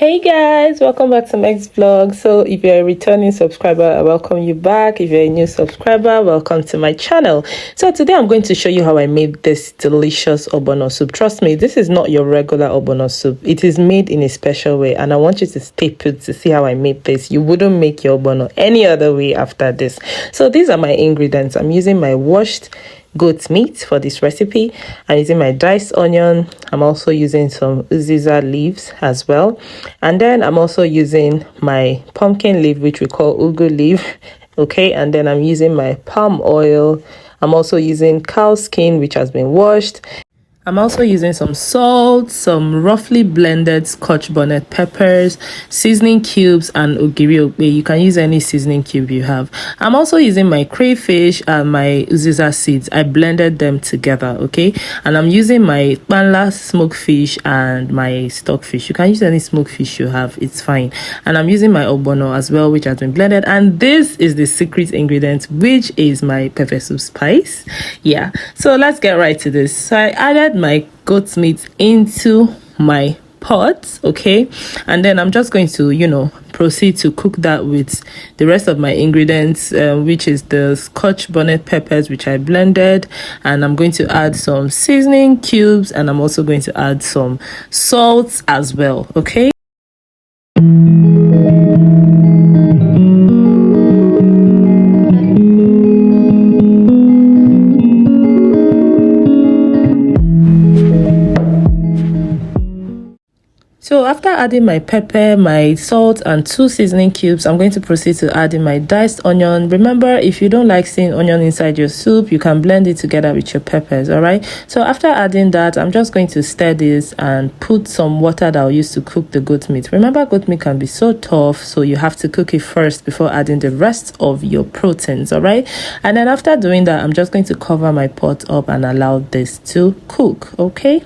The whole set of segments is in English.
Hey guys, welcome back to MEC'S vlog. So if you're a returning subscriber, I welcome you back. If you're a new subscriber, welcome to my channel. So today I'm going to show you how I made this delicious ogbono soup. Trust me, this is not your regular ogbono soup. It is made in a special way, and I want you to stay put to see how I made this. You wouldn't make your ogbono any other way after this. So these are my ingredients. I'm using my washed goat meat for this recipe. I'm using my diced onion. I'm also using some Uziza leaves as well, and then I'm also using my pumpkin leaf, which we call ugu leaf. Okay, and then I'm using my palm oil. I'm also using cow skin, which has been washed. I'm also using some salt, some roughly blended Scotch bonnet peppers, seasoning cubes, and Ogiri. You can use any seasoning cube you have. I'm also using my crayfish and my Uziza seeds. I blended them together, okay? And I'm using my panla smoked fish and my stockfish. You can use any smoked fish you have, it's fine. And I'm using my obono as well, which has been blended. And this is the secret ingredient, which is my pepper soup spice. Yeah, so let's get right to this. So I added my goat's meat into my pot, okay, and then I'm just going to proceed to cook that with the rest of my ingredients, which is the Scotch bonnet peppers, which I blended, and I'm going to add some seasoning cubes, and I'm also going to add some salt as well, okay. So after adding my pepper, my salt, and 2 seasoning cubes, I'm going to proceed to add in my diced onion. Remember, if you don't like seeing onion inside your soup, you can blend it together with your peppers, all right? So after adding that, I'm just going to stir this and put some water that I'll use to cook the goat meat. Remember, goat meat can be so tough, so you have to cook it first before adding the rest of your proteins, all right? And then after doing that, I'm just going to cover my pot up and allow this to cook, okay?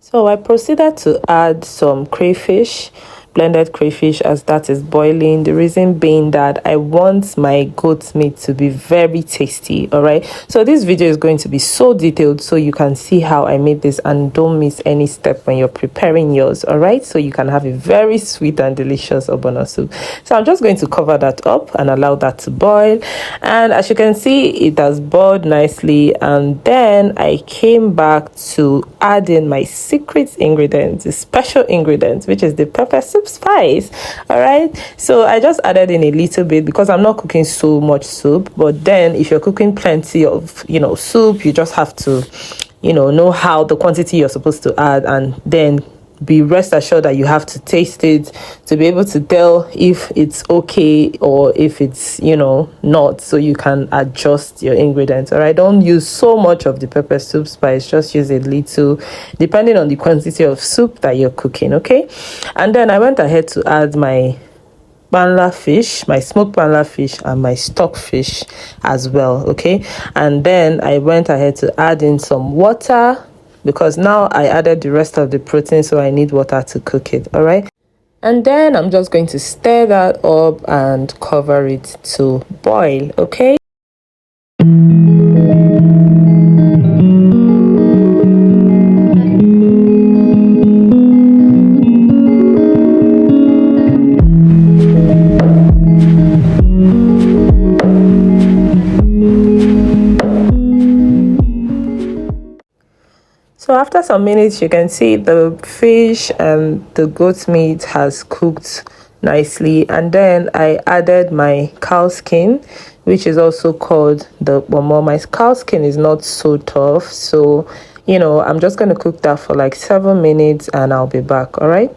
So I proceeded to add some crayfish, blended crayfish, as that is boiling. The reason being that I want my goat meat to be very tasty, all right? So this video is going to be so detailed so you can see how I made this and don't miss any step when you're preparing yours, all right? So you can have a very sweet and delicious ogbono soup. So I'm just going to cover that up and allow that to boil. And as you can see, it has boiled nicely. And then I came back to add in my secret ingredient, the special ingredient, which is the pepper soup spice. All right, so I just added in a little bit because I'm not cooking so much soup, but then if you're cooking plenty of soup, you just have to know how the quantity you're supposed to add, and then be rest assured that you have to taste it to be able to tell if it's okay or if it's not, so you can adjust your ingredients. All right, don't use so much of the pepper soup spice, just use a little depending on the quantity of soup that you're cooking, okay? And then I went ahead to add my panla fish, my smoked panla fish, and my stockfish as well, okay? And then I went ahead to add in some water because now I added the rest of the protein, so I need water to cook it, all right? And then I'm just going to stir that up and cover it to boil, okay? So after some minutes, you can see the fish and the goat meat has cooked nicely. And then I added my cow skin, which is also called the Ponmo. My cow skin is not so tough, so I'm just going to cook that for like 7 minutes and I'll be back, all right?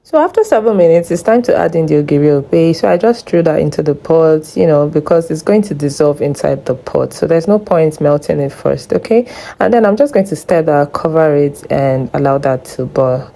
So after 7 minutes, it's time to add in the ogiri. So I just threw that into the pot, because it's going to dissolve inside the pot. So there's no point melting it first, okay? And then I'm just going to stir that, cover it, and allow that to boil.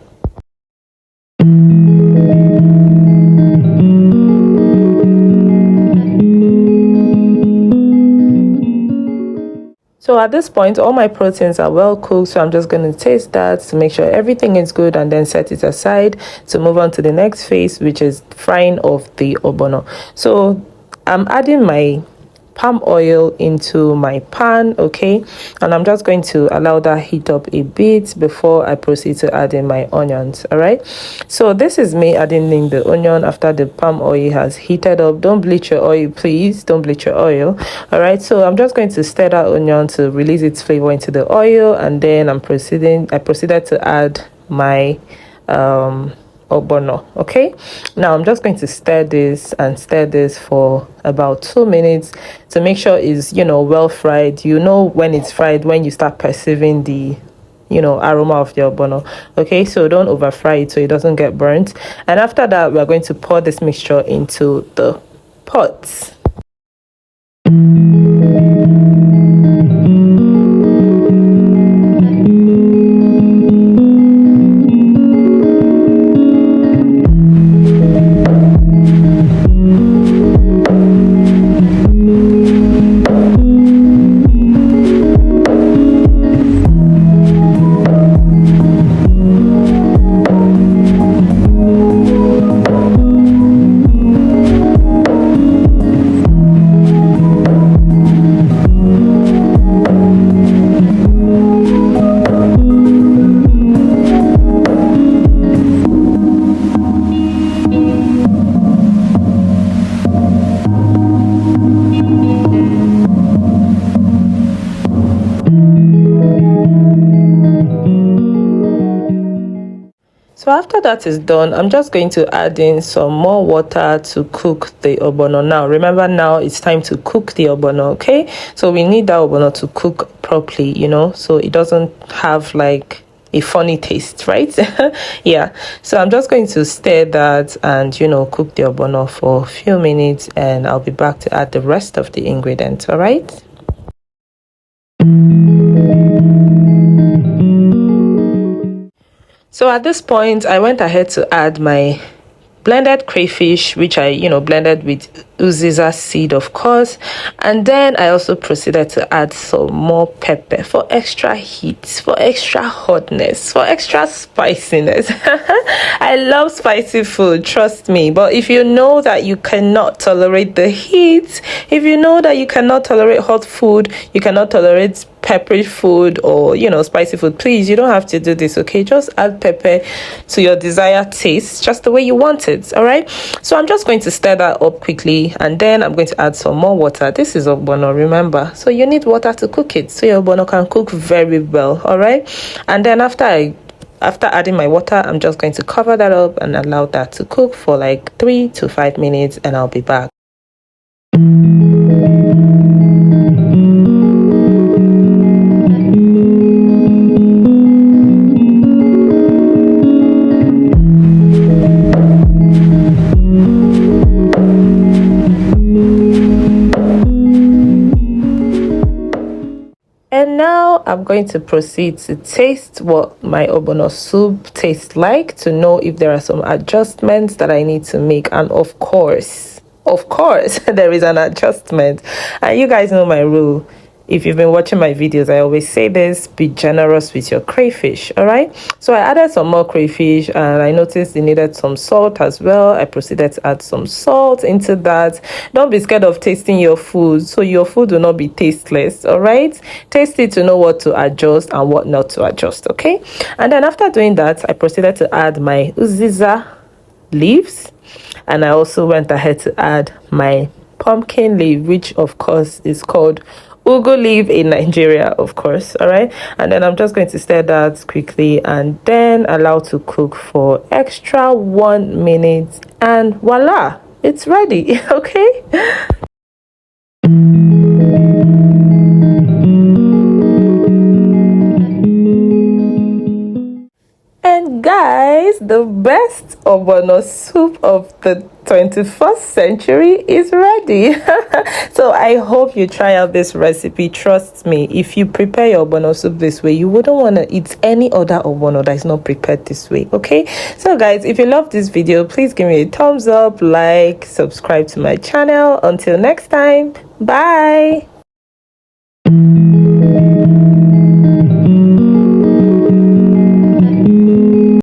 So at this point, all my proteins are well cooked, so I'm just going to taste that to make sure everything is good and then set it aside to move on to the next phase, which is frying of the obono. So I'm adding my palm oil into my pan, okay, and I'm just going to allow that heat up a bit before I proceed to add in my onions. All right, so this is me adding in the onion after the palm oil has heated up. Don't bleach your oil, please, don't bleach your oil. All right, so I'm just going to stir that onion to release its flavor into the oil, and then I proceeded to add my obono. Okay, now I'm just going to stir this for about 2 minutes to make sure it's well fried. When it's fried when you start perceiving the aroma of the obono. Okay, so don't over fry it so it doesn't get burnt. And after that, we're going to pour this mixture into the pot. So after that is done, I'm just going to add in some more water to cook the obono. Now remember, now it's time to cook the obono. Okay, so we need that obono to cook properly, so it doesn't have like a funny taste, right? Yeah, so I'm just going to stir that and cook the obono for a few minutes, and I'll be back to add the rest of the ingredients. All right. So at this point, I went ahead to add my blended crayfish, which I blended with Uziza seed, of course, and then I also proceeded to add some more pepper for extra heat, for extra hotness, for extra spiciness. I love spicy food, trust me. But if you know that you cannot tolerate the heat, if you know that you cannot tolerate hot food, you cannot tolerate peppery food or spicy food, please, you don't have to do this. Okay, just add pepper to your desired taste, just the way you want it. All right, so I'm just going to stir that up quickly, and then I'm going to add some more water. This is ogbono, remember, so you need water to cook it so your ogbono can cook very well. All right, and then after adding my water, I'm just going to cover that up and allow that to cook for like 3 to 5 minutes, and I'll be back. And now I'm going to proceed to taste what my ogbono soup tastes like, to know if there are some adjustments that I need to make. And of course there is an adjustment, and you guys know my rule. If you've been watching my videos, I always say this: be generous with your crayfish. All right, so I added some more crayfish, and I noticed it needed some salt as well. I proceeded to add some salt into that. Don't be scared of tasting your food, so your food will not be tasteless. All right, taste it to know what to adjust and what not to adjust. Okay, and then after doing that, I proceeded to add my Uziza leaves, and I also went ahead to add my pumpkin leaf, which of course is called ugu leaf in Nigeria, of course. All right, and then I'm just going to stir that quickly and then allow to cook for extra 1 minute, and voila, it's ready. Okay. And guys, the best ogbono soup of the 21st century is ready. So I hope you try out this recipe. Trust me, if you prepare your ogbono soup this way, you wouldn't want to eat any other ogbono that is not prepared this way. Okay, so guys, if you love this video, please give me a thumbs up, like, subscribe to my channel. Until next time, bye.